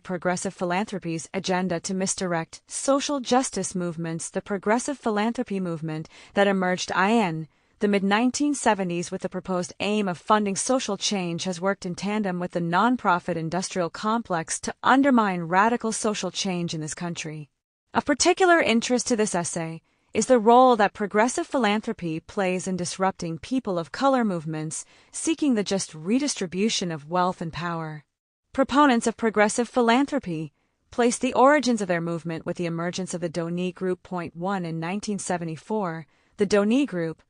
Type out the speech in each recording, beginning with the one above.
Progressive philanthropy's agenda to misdirect social justice movements. The progressive philanthropy movement that emerged in the mid-1970s with the proposed aim of funding social change has worked in tandem with the nonprofit industrial complex to undermine radical social change in this country. Of particular interest to this essay is the role that progressive philanthropy plays in disrupting people of color movements seeking the just redistribution of wealth and power. Proponents of progressive philanthropy place the origins of their movement with the emergence of the Donny Group. 1 in 1974, the Donny Group,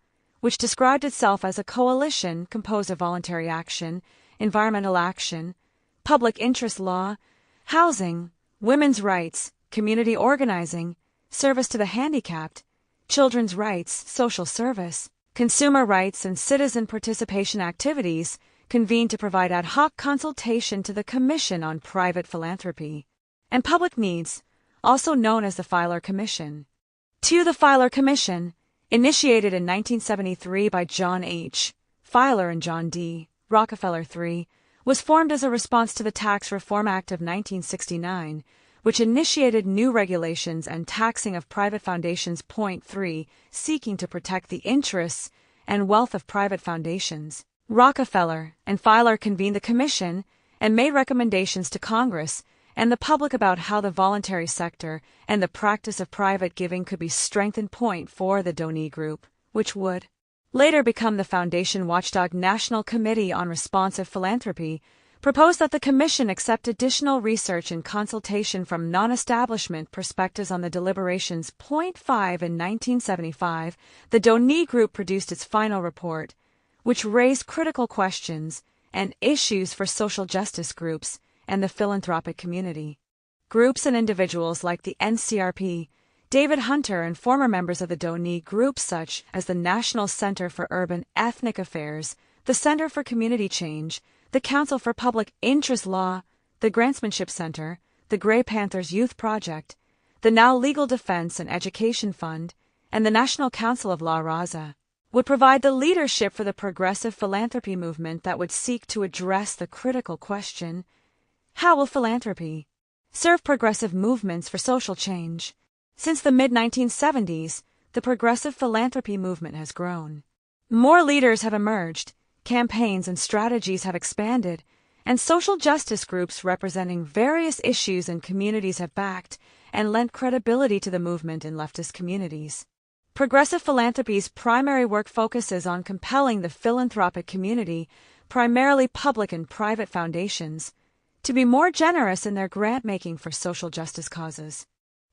which described itself as a coalition composed of voluntary action, environmental action, public interest law, housing, women's rights, community organizing, service to the handicapped, children's rights, social service, consumer rights, and citizen participation activities, convened to provide ad hoc consultation to the Commission on Private Philanthropy and Public Needs, also known as the Filer Commission. The Filer Commission, initiated in 1973 by John H. Filer and John D. Rockefeller III, was formed as a response to the Tax Reform Act of 1969, which initiated new regulations and taxing of private foundations. 3, seeking to protect the interests and wealth of private foundations. Rockefeller and Filer convened the Commission and made recommendations to Congress and the public about how the voluntary sector and the practice of private giving could be strengthened. 4, the Donny Group, which would later become the Foundation Watchdog National Committee on Responsive Philanthropy, proposed that the Commission accept additional research and consultation from non-establishment perspectives on the deliberations. 5, in 1975, the Donny Group produced its final report, which raised critical questions and issues for social justice groups and the philanthropic community. Groups and individuals like the NCRP, David Hunter, and former members of the Donny Group such as the National Center for Urban Ethnic Affairs, the Center for Community Change, the Council for Public Interest Law, the Grantsmanship Center, the Grey Panthers Youth Project, the Now Legal Defense and Education Fund, and the National Council of La Raza, would provide the leadership for the progressive philanthropy movement that would seek to address the critical question: how will philanthropy serve progressive movements for social change? Since the mid-1970s, the progressive philanthropy movement has grown. More leaders have emerged, campaigns and strategies have expanded, and social justice groups representing various issues and communities have backed and lent credibility to the movement in leftist communities. Progressive philanthropy's primary work focuses on compelling the philanthropic community, primarily public and private foundations, to be more generous in their grant-making for social justice causes.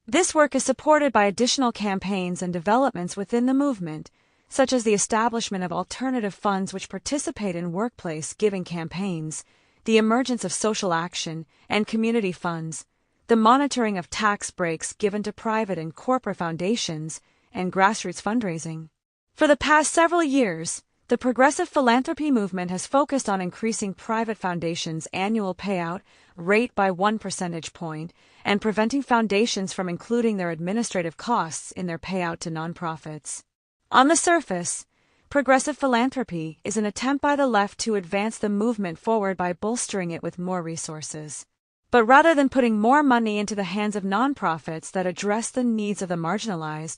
This work is supported by additional campaigns and developments within the movement, such as the establishment of alternative funds which participate in workplace giving campaigns, the emergence of social action and community funds, the monitoring of tax breaks given to private and corporate foundations, and grassroots fundraising. For the past several years, the progressive philanthropy movement has focused on increasing private foundations' annual payout rate by 1 percentage point and preventing foundations from including their administrative costs in their payout to nonprofits. On the surface, progressive philanthropy is an attempt by the left to advance the movement forward by bolstering it with more resources. But rather than putting more money into the hands of nonprofits that address the needs of the marginalized,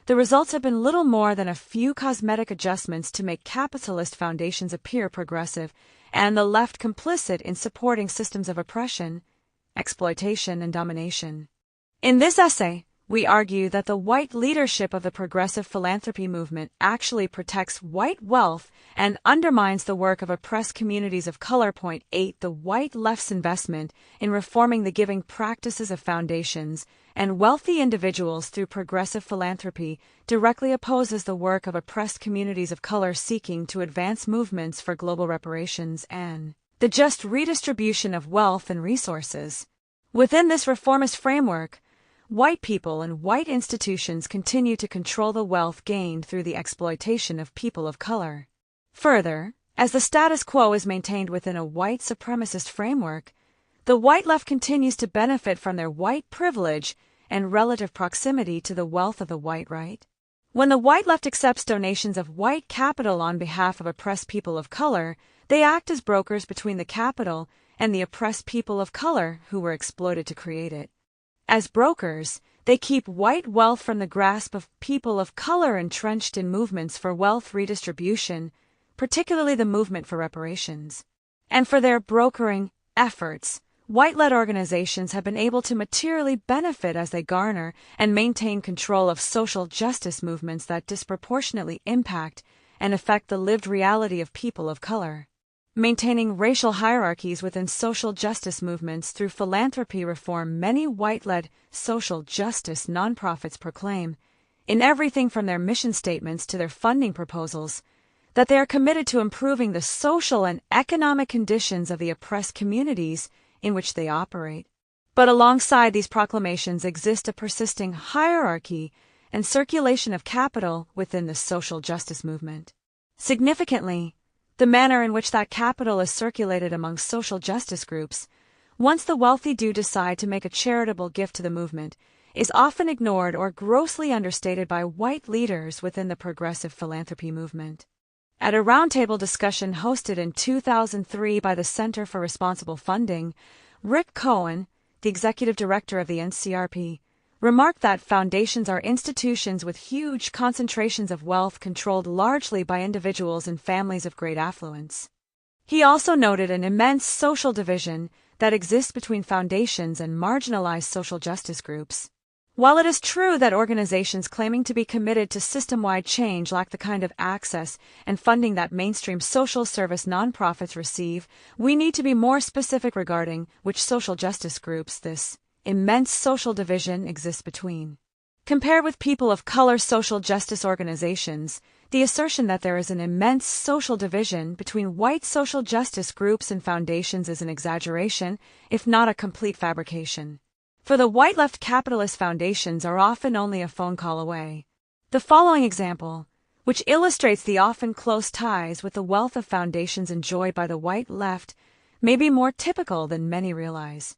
the results have been little more than a few cosmetic adjustments to make capitalist foundations appear progressive and the left complicit in supporting systems of oppression, exploitation, and domination. In this essay, we argue that the white leadership of the progressive philanthropy movement actually protects white wealth and undermines the work of oppressed communities of color. 8. The white left's investment in reforming the giving practices of foundations and wealthy individuals through progressive philanthropy directly opposes the work of oppressed communities of color seeking to advance movements for global reparations and the just redistribution of wealth and resources. Within this reformist framework, white people and white institutions continue to control the wealth gained through the exploitation of people of color. Further, as the status quo is maintained within a white supremacist framework, the white left continues to benefit from their white privilege and relative proximity to the wealth of the white right. When the white left accepts donations of white capital on behalf of oppressed people of color, they act as brokers between the capital and the oppressed people of color who were exploited to create it. As brokers, they keep white wealth from the grasp of people of color entrenched in movements for wealth redistribution, particularly the movement for reparations. And for their brokering efforts, white-led organizations have been able to materially benefit as they garner and maintain control of social justice movements that disproportionately impact and affect the lived reality of people of color. Maintaining racial hierarchies within social justice movements through philanthropy reform, many white-led social justice nonprofits proclaim, in everything from their mission statements to their funding proposals, that they are committed to improving the social and economic conditions of the oppressed communities in which they operate. But alongside these proclamations exist a persisting hierarchy and circulation of capital within the social justice movement. Significantly, the manner in which that capital is circulated among social justice groups, once the wealthy do decide to make a charitable gift to the movement, is often ignored or grossly understated by white leaders within the progressive philanthropy movement. At a roundtable discussion hosted in 2003 by the Center for Responsible Funding, Rick Cohen, the executive director of the NCRP, remarked that foundations are institutions with huge concentrations of wealth controlled largely by individuals and families of great affluence. He also noted an immense social division that exists between foundations and marginalized social justice groups. While it is true that organizations claiming to be committed to system-wide change lack the kind of access and funding that mainstream social service nonprofits receive, we need to be more specific regarding which social justice groups this immense social division exists between. Compared with people of color social justice organizations, the assertion that there is an immense social division between white social justice groups and foundations is an exaggeration, if not a complete fabrication. For the white left capitalist foundations are often only a phone call away. The following example, which illustrates the often close ties with the wealth of foundations enjoyed by the white left, may be more typical than many realize.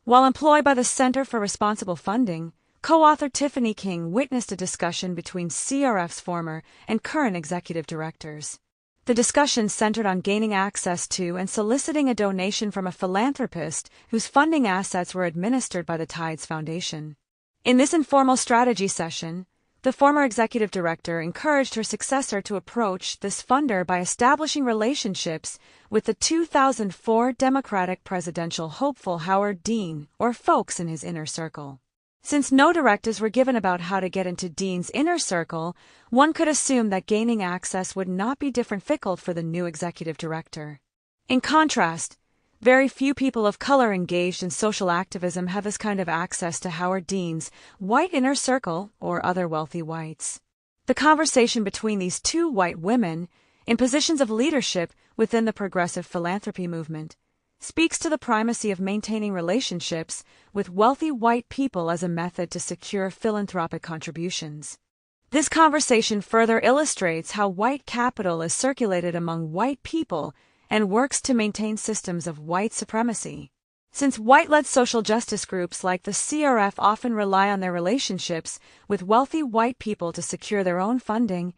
While employed by the Center for Responsible Funding, co-author Tiffany King witnessed a discussion between CRF's former and current executive directors. The discussion centered on gaining access to and soliciting a donation from a philanthropist whose funding assets were administered by the Tides Foundation. In this informal strategy session, the former executive director encouraged her successor to approach this funder by establishing relationships with the 2004 Democratic presidential hopeful Howard Dean, or folks in his inner circle. Since no directives were given about how to get into Dean's inner circle, one could assume that gaining access would not be difficult for the new executive director. In contrast, very few people of color engaged in social activism have this kind of access to Howard Dean's white inner circle or other wealthy whites. The conversation between these two white women, in positions of leadership within the progressive philanthropy movement, speaks to the primacy of maintaining relationships with wealthy white people as a method to secure philanthropic contributions. This conversation further illustrates how white capital is circulated among white people and works to maintain systems of white supremacy. Since white-led social justice groups like the CRF often rely on their relationships with wealthy white people to secure their own funding,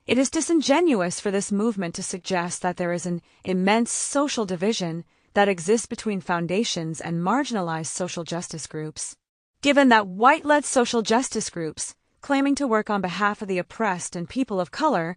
it is disingenuous for this movement to suggest that there is an immense social division that exists between foundations and marginalized social justice groups. Given that white-led social justice groups, claiming to work on behalf of the oppressed and people of color,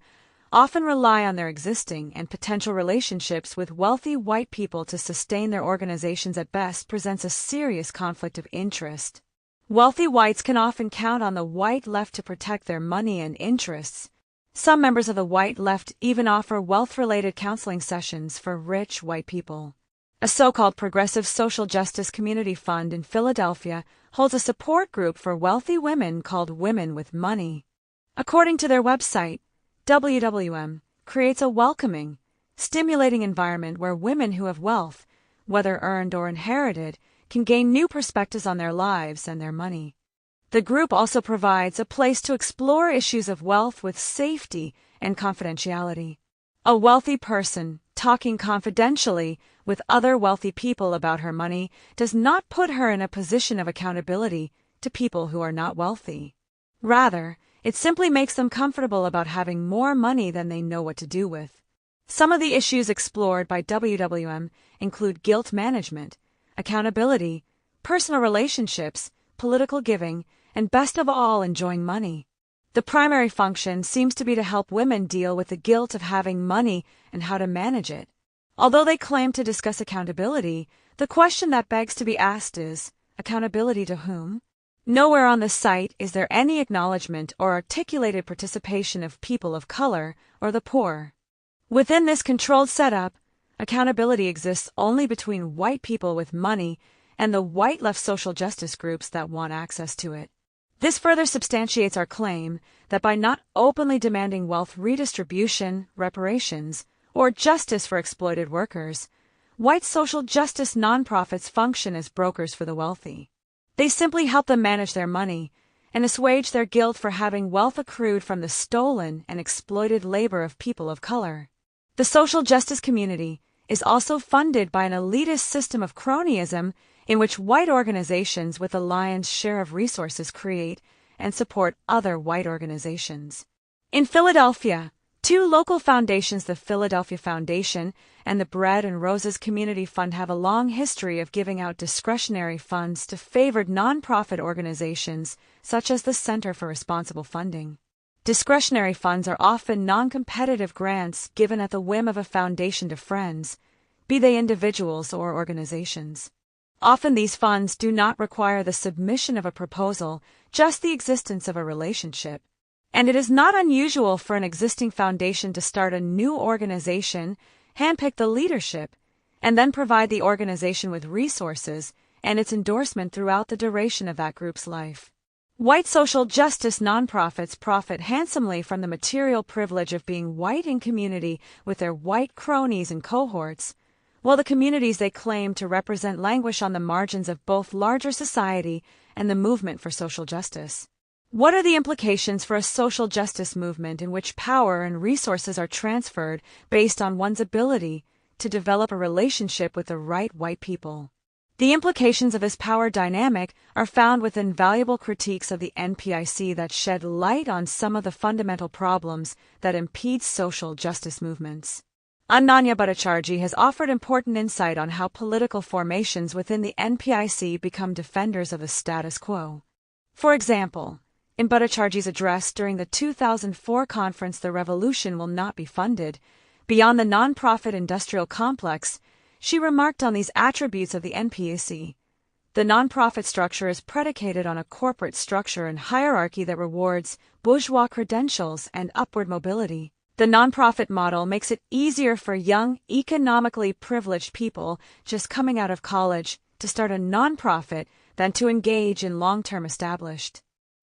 often rely on their existing and potential relationships with wealthy white people to sustain their organizations, at best presents a serious conflict of interest. Wealthy whites can often count on the white left to protect their money and interests. Some members of the white left even offer wealth-related counseling sessions for rich white people. A so-called progressive social justice community fund in Philadelphia holds a support group for wealthy women called Women with Money. According to their website, WWM creates a welcoming, stimulating environment where women who have wealth, whether earned or inherited, can gain new perspectives on their lives and their money. The group also provides a place to explore issues of wealth with safety and confidentiality. A wealthy person talking confidentially with other wealthy people about her money does not put her in a position of accountability to people who are not wealthy. Rather, it simply makes them comfortable about having more money than they know what to do with. Some of the issues explored by WWM include guilt management, accountability, personal relationships, political giving, and best of all, enjoying money. The primary function seems to be to help women deal with the guilt of having money and how to manage it. Although they claim to discuss accountability, the question that begs to be asked is, accountability to whom? Nowhere on the site is there any acknowledgement or articulated participation of people of color or the poor. Within this controlled setup, accountability exists only between white people with money and the white left social justice groups that want access to it. This further substantiates our claim that by not openly demanding wealth redistribution, reparations, or justice for exploited workers, white social justice nonprofits function as brokers for the wealthy. They simply help them manage their money and assuage their guilt for having wealth accrued from the stolen and exploited labor of people of color. The social justice community is also funded by an elitist system of cronyism in which white organizations with the lion's share of resources create and support other white organizations. In Philadelphia, two local foundations, the Philadelphia Foundation and the Bread and Roses Community Fund, have a long history of giving out discretionary funds to favored nonprofit organizations such as the Center for Responsible Funding. Discretionary funds are often non-competitive grants given at the whim of a foundation to friends, be they individuals or organizations. Often these funds do not require the submission of a proposal, just the existence of a relationship. And it is not unusual for an existing foundation to start a new organization, handpick the leadership, and then provide the organization with resources and its endorsement throughout the duration of that group's life. White social justice nonprofits profit handsomely from the material privilege of being white in community with their white cronies and cohorts, while the communities they claim to represent languish on the margins of both larger society and the movement for social justice. What are the implications for a social justice movement in which power and resources are transferred based on one's ability to develop a relationship with the right white people? The implications of this power dynamic are found within valuable critiques of the NPIC that shed light on some of the fundamental problems that impede social justice movements. Ananya Bhattacharjee has offered important insight on how political formations within the NPIC become defenders of the status quo. For example, in Bhattacharjee's address during the 2004 conference "The Revolution Will Not Be Funded," Beyond the Nonprofit Industrial Complex, she remarked on these attributes of the NPIC. The nonprofit structure is predicated on a corporate structure and hierarchy that rewards bourgeois credentials and upward mobility. The nonprofit model makes it easier for young, economically privileged people just coming out of college to start a nonprofit than to engage in long-term established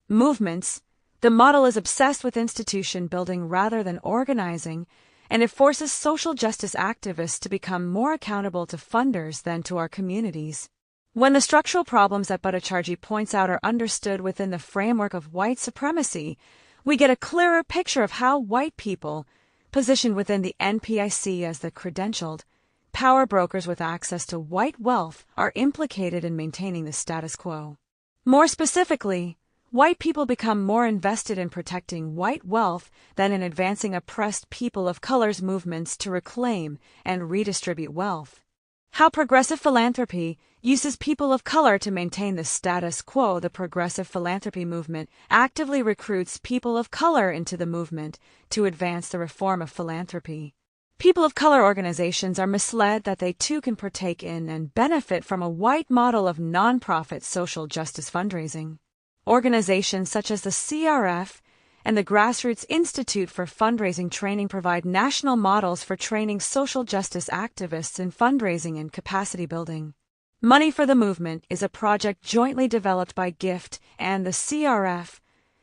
movements. The model is obsessed with institution building rather than organizing, and it forces social justice activists to become more accountable to funders than to our communities. When the structural problems that Bhattacharjee points out are understood within the framework of white supremacy, we get a clearer picture of how white people, positioned within the NPIC as the credentialed, power brokers with access to white wealth, are implicated in maintaining the status quo. More specifically, white people become more invested in protecting white wealth than in advancing oppressed people of color's movements to reclaim and redistribute wealth. How progressive philanthropy uses people of color to maintain the status quo. The progressive philanthropy movement actively recruits people of color into the movement to advance the reform of philanthropy. People of color organizations are misled that they too can partake in and benefit from a white model of nonprofit social justice fundraising. Organizations such as the CRF and the Grassroots Institute for Fundraising Training provide national models for training social justice activists in fundraising and capacity building. Money for the Movement is a project jointly developed by GIFT and the CRF,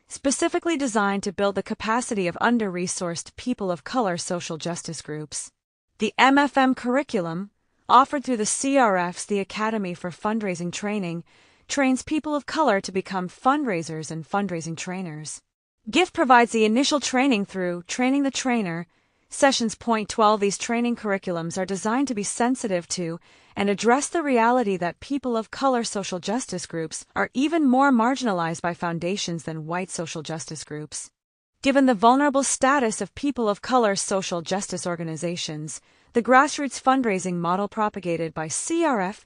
specifically designed to build the capacity of under-resourced people of color social justice groups. The MFM curriculum, offered through the CRF's The Academy for Fundraising Training, trains people of color to become fundraisers and fundraising trainers. GIFT provides the initial training through Training the Trainer, Sessions. Point 12. These training curriculums are designed to be sensitive to and address the reality that people of color social justice groups are even more marginalized by foundations than white social justice groups. Given the vulnerable status of people of color social justice organizations, the grassroots fundraising model propagated by CRF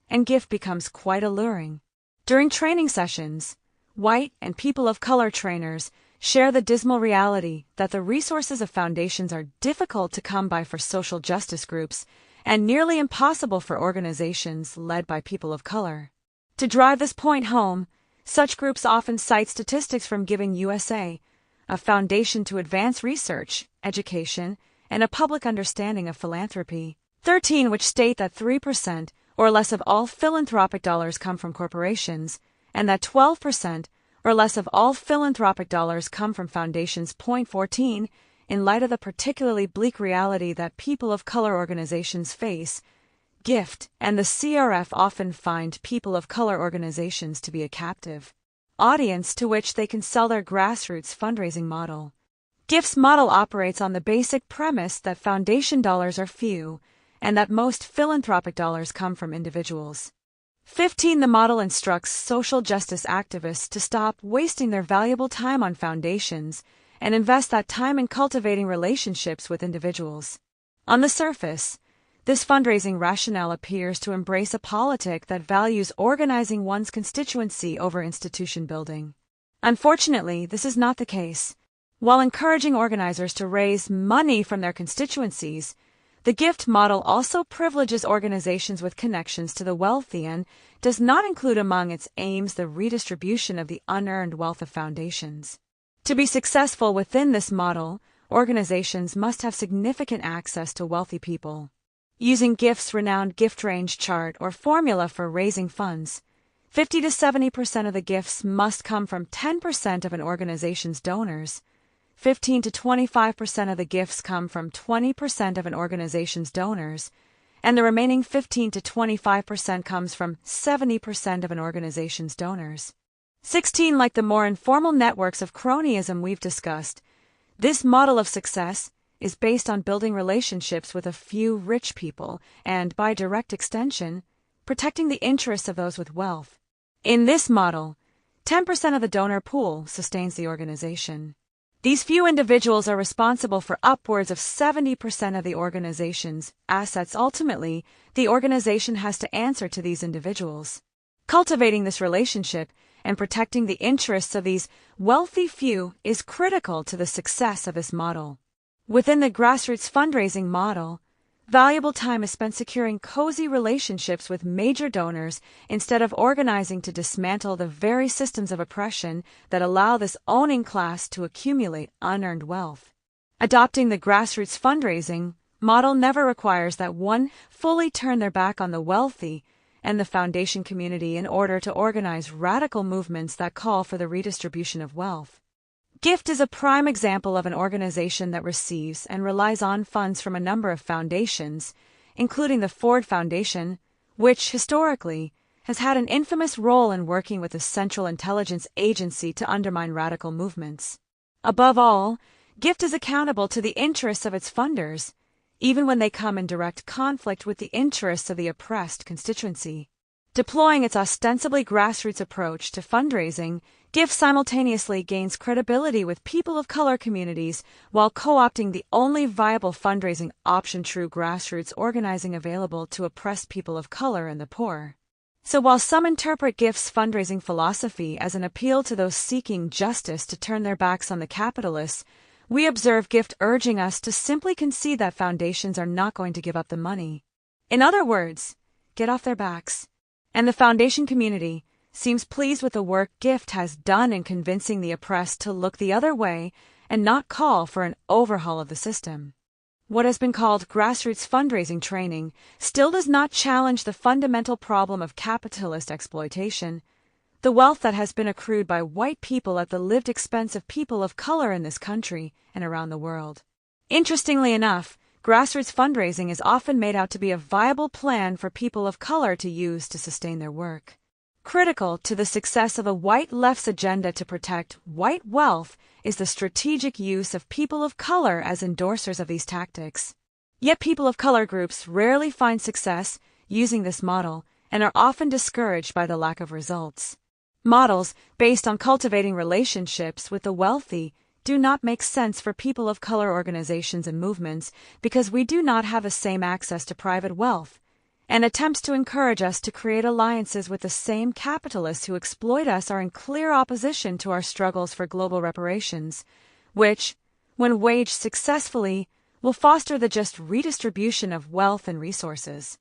and GIFT becomes quite alluring. During training sessions, white and people of color trainers share the dismal reality that the resources of foundations are difficult to come by for social justice groups and nearly impossible for organizations led by people of color. To drive this point home, such groups often cite statistics from Giving USA, a foundation to advance research, education, and a public understanding of philanthropy, 13 which state that 3% or less of all philanthropic dollars come from corporations, and that 12% or less of all philanthropic dollars come from foundations. 14. In light of the particularly bleak reality that people of color organizations face, GIFT and the CRF often find people of color organizations to be a captive audience to which they can sell their grassroots fundraising model. GIFT's model operates on the basic premise that foundation dollars are few and that most philanthropic dollars come from individuals. 15. The model instructs social justice activists to stop wasting their valuable time on foundations and invest that time in cultivating relationships with individuals. On the surface, this fundraising rationale appears to embrace a politic that values organizing one's constituency over institution building. Unfortunately, this is not the case. While encouraging organizers to raise money from their constituencies, the GIFT model also privileges organizations with connections to the wealthy and does not include among its aims the redistribution of the unearned wealth of foundations. To be successful within this model, organizations must have significant access to wealthy people. Using GIFT's renowned gift range chart or formula for raising funds, 50 to 70% of the gifts must come from 10% of an organization's donors, 15 to 25% of the gifts come from 20% of an organization's donors, and the remaining 15 to 25% comes from 70% of an organization's donors. 16. Like the more informal networks of cronyism we've discussed, this model of success is based on building relationships with a few rich people and, by direct extension, protecting the interests of those with wealth. In this model, 10% of the donor pool sustains the organization. These few individuals are responsible for upwards of 70% of the organization's assets. Ultimately, the organization has to answer to these individuals. Cultivating this relationship and protecting the interests of these wealthy few is critical to the success of this model. Within the grassroots fundraising model, valuable time is spent securing cozy relationships with major donors instead of organizing to dismantle the very systems of oppression that allow this owning class to accumulate unearned wealth. Adopting the grassroots fundraising model never requires that one fully turn their back on the wealthy and the foundation community in order to organize radical movements that call for the redistribution of wealth. GIFT is a prime example of an organization that receives and relies on funds from a number of foundations, including the Ford Foundation, which, historically, has had an infamous role in working with the Central Intelligence Agency to undermine radical movements. Above all, GIFT is accountable to the interests of its funders, even when they come in direct conflict with the interests of the oppressed constituency. Deploying its ostensibly grassroots approach to fundraising, GIFT simultaneously gains credibility with people of color communities while co-opting the only viable fundraising option: true grassroots organizing available to oppressed people of color and the poor. So while some interpret GIFT's fundraising philosophy as an appeal to those seeking justice to turn their backs on the capitalists, we observe GIFT urging us to simply concede that foundations are not going to give up the money. In other words, get off their backs. And the foundation community seems pleased with the work GIFT has done in convincing the oppressed to look the other way and not call for an overhaul of the system. What has been called grassroots fundraising training still does not challenge the fundamental problem of capitalist exploitation, the wealth that has been accrued by white people at the lived expense of people of color in this country and around the world. Interestingly enough, grassroots fundraising is often made out to be a viable plan for people of color to use to sustain their work. Critical to the success of a white left's agenda to protect white wealth is the strategic use of people of color as endorsers of these tactics. Yet people of color groups rarely find success using this model and are often discouraged by the lack of results. Models based on cultivating relationships with the wealthy do not make sense for people of color organizations and movements because we do not have the same access to private wealth, and attempts to encourage us to create alliances with the same capitalists who exploit us are in clear opposition to our struggles for global reparations, which, when waged successfully, will foster the just redistribution of wealth and resources.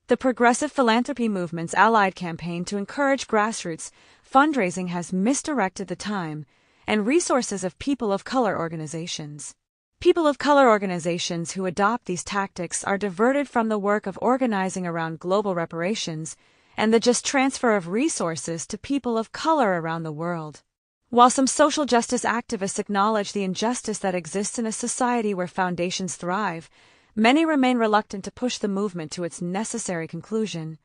The Progressive Philanthropy Movement's allied campaign to encourage grassroots fundraising has misdirected the time and resources of people of color organizations. People of color organizations who adopt these tactics are diverted from the work of organizing around global reparations and the just transfer of resources to people of color around the world. While some social justice activists acknowledge the injustice that exists in a society where foundations thrive, many remain reluctant to push the movement to its necessary conclusion,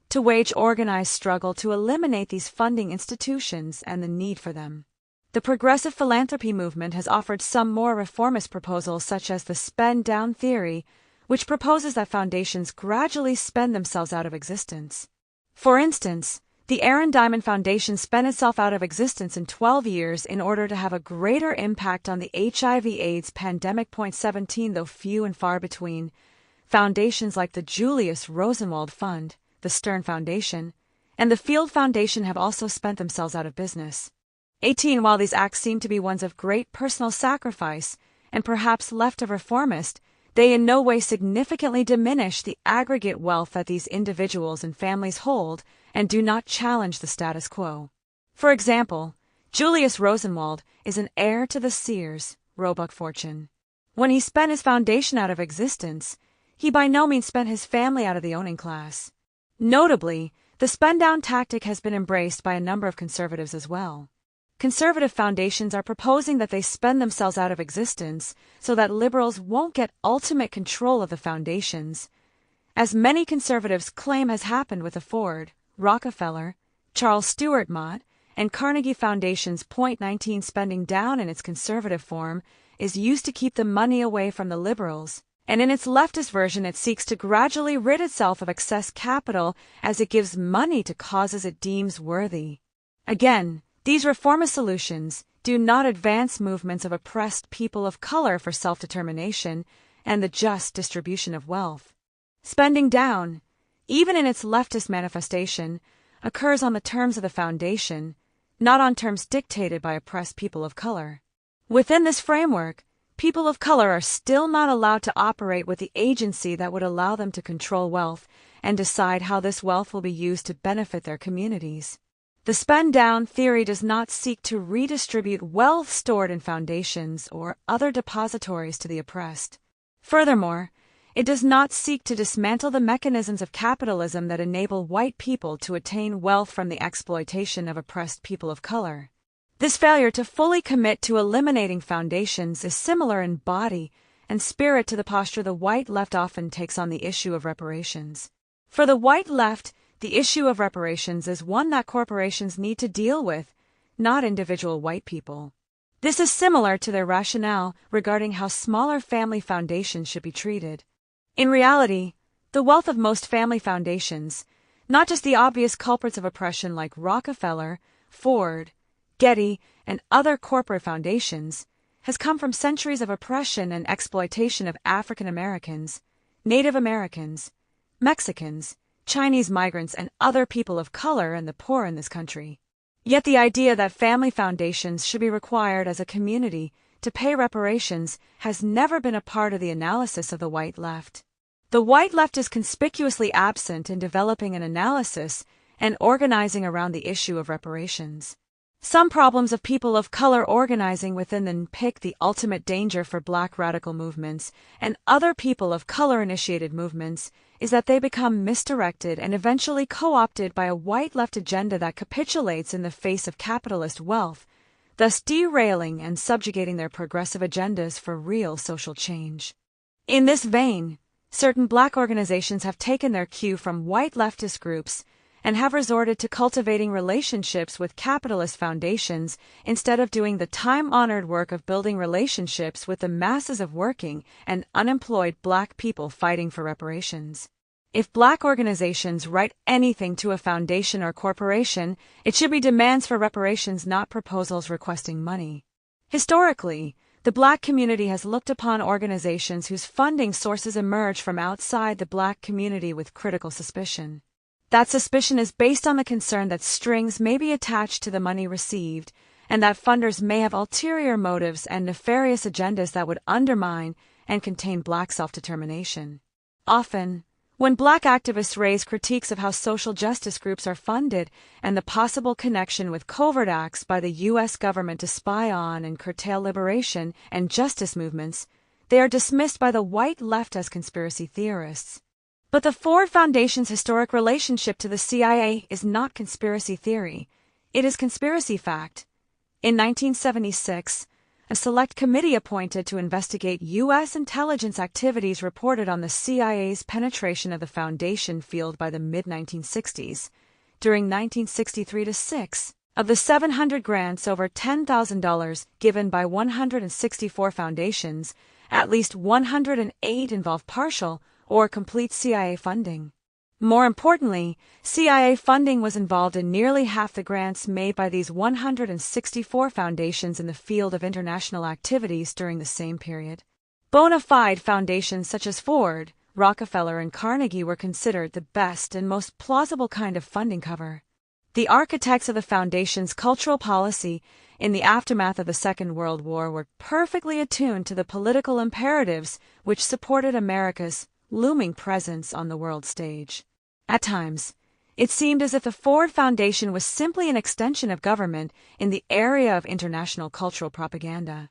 to wage organized struggle to eliminate these funding institutions and the need for them. The Progressive Philanthropy Movement has offered some more reformist proposals such as the spend-down theory, which proposes that foundations gradually spend themselves out of existence. For instance, the Aaron Diamond Foundation spent itself out of existence in 12 years in order to have a greater impact on the HIV/AIDS pandemic. 17 Though few and far between, foundations like the Julius Rosenwald Fund, the Stern Foundation, and the Field Foundation have also spent themselves out of business. 18 While these acts seem to be ones of great personal sacrifice, and perhaps left of reformist, they in no way significantly diminish the aggregate wealth that these individuals and families hold and do not challenge the status quo. For example, Julius Rosenwald is an heir to the Sears, Roebuck fortune. When he spent his foundation out of existence, he by no means spent his family out of the owning class. Notably, the spend-down tactic has been embraced by a number of conservatives as well. Conservative foundations are proposing that they spend themselves out of existence so that liberals won't get ultimate control of the foundations, as many conservatives claim has happened with the Ford, Rockefeller, Charles Stewart Mott, and Carnegie Foundations. 19 Spending down in its conservative form is used to keep the money away from the liberals, and in its leftist version it seeks to gradually rid itself of excess capital as it gives money to causes it deems worthy. Again, these reformist solutions do not advance movements of oppressed people of color for self-determination and the just distribution of wealth. Spending down, even in its leftist manifestation, occurs on the terms of the foundation, not on terms dictated by oppressed people of color. Within this framework, people of color are still not allowed to operate with the agency that would allow them to control wealth and decide how this wealth will be used to benefit their communities. The spend-down theory does not seek to redistribute wealth stored in foundations or other depositories to the oppressed. Furthermore, it does not seek to dismantle the mechanisms of capitalism that enable white people to attain wealth from the exploitation of oppressed people of color. This failure to fully commit to eliminating foundations is similar in body and spirit to the posture the white left often takes on the issue of reparations. For the white left, the issue of reparations is one that corporations need to deal with, not individual white people. This is similar to their rationale regarding how smaller family foundations should be treated. In reality, the wealth of most family foundations, not just the obvious culprits of oppression like Rockefeller, Ford, Getty, and other corporate foundations, has come from centuries of oppression and exploitation of African Americans, Native Americans, Mexicans, Chinese migrants, and other people of color and the poor in this country. Yet the idea that family foundations should be required as a community to pay reparations has never been a part of the analysis of the white left. The white left is conspicuously absent in developing an analysis and organizing around the issue of reparations. Some problems of people of color organizing within them pick the ultimate danger for Black radical movements and other people of color-initiated movements is that they become misdirected and eventually co-opted by a white left agenda that capitulates in the face of capitalist wealth, thus derailing and subjugating their progressive agendas for real social change. In this vein, certain Black organizations have taken their cue from white leftist groups and have resorted to cultivating relationships with capitalist foundations instead of doing the time-honored work of building relationships with the masses of working and unemployed Black people fighting for reparations. If Black organizations write anything to a foundation or corporation, it should be demands for reparations, not proposals requesting money. Historically, the Black community has looked upon organizations whose funding sources emerge from outside the Black community with critical suspicion. That suspicion is based on the concern that strings may be attached to the money received, and that funders may have ulterior motives and nefarious agendas that would undermine and contain Black self-determination. Often, when Black activists raise critiques of how social justice groups are funded and the possible connection with covert acts by the U.S. government to spy on and curtail liberation and justice movements, they are dismissed by the white left as conspiracy theorists. But the Ford Foundation's historic relationship to the CIA is not conspiracy theory, it is conspiracy fact. In 1976, a select committee appointed to investigate U.S. intelligence activities reported on the CIA's penetration of the Foundation field by the mid-1960s. During 1963-6, of the 700 grants over $10,000 given by 164 foundations, at least 108 involved partial or complete CIA funding. More importantly, CIA funding was involved in nearly half the grants made by these 164 foundations in the field of international activities during the same period. Bona fide foundations such as Ford, Rockefeller, and Carnegie were considered the best and most plausible kind of funding cover. The architects of the foundation's cultural policy in the aftermath of the Second World War were perfectly attuned to the political imperatives which supported America's looming presence on the world stage. At times, it seemed as if the Ford Foundation was simply an extension of government in the area of international cultural propaganda.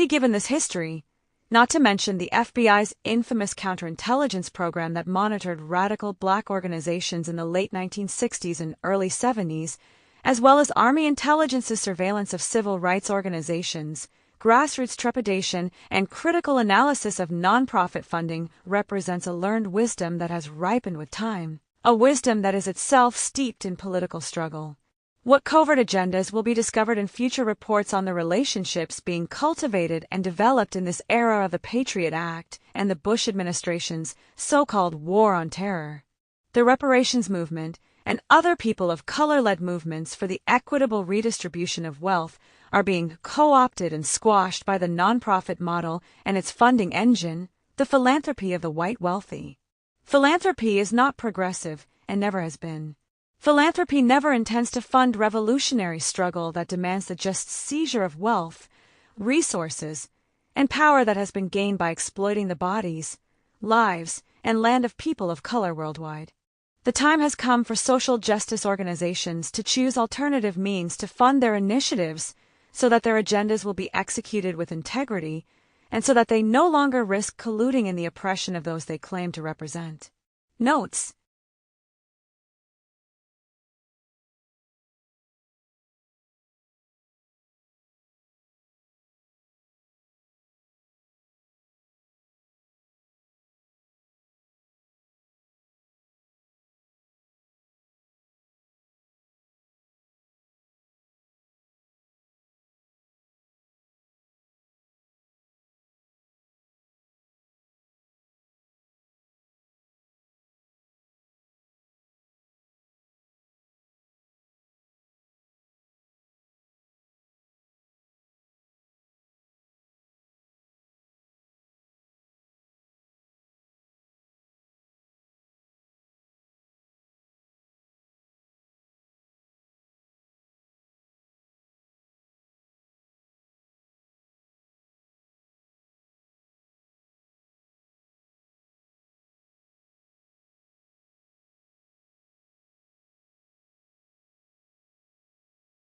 Given this history, not to mention the FBI's infamous counterintelligence program that monitored radical Black organizations in the late 1960s and early 70s, as well as Army intelligence's surveillance of civil rights organizations, grassroots trepidation, and critical analysis of nonprofit funding represents a learned wisdom that has ripened with time, a wisdom that is itself steeped in political struggle. What covert agendas will be discovered in future reports on the relationships being cultivated and developed in this era of the Patriot Act and the Bush administration's so-called War on Terror. The reparations movement and other people of color-led movements for the equitable redistribution of wealth are being co-opted and squashed by the nonprofit model and its funding engine, the philanthropy of the white wealthy. Philanthropy is not progressive and never has been. Philanthropy never intends to fund revolutionary struggle that demands the just seizure of wealth, resources, and power that has been gained by exploiting the bodies, lives, and land of people of color worldwide. The time has come for social justice organizations to choose alternative means to fund their initiatives so that their agendas will be executed with integrity and so that they no longer risk colluding in the oppression of those they claim to represent. Notes: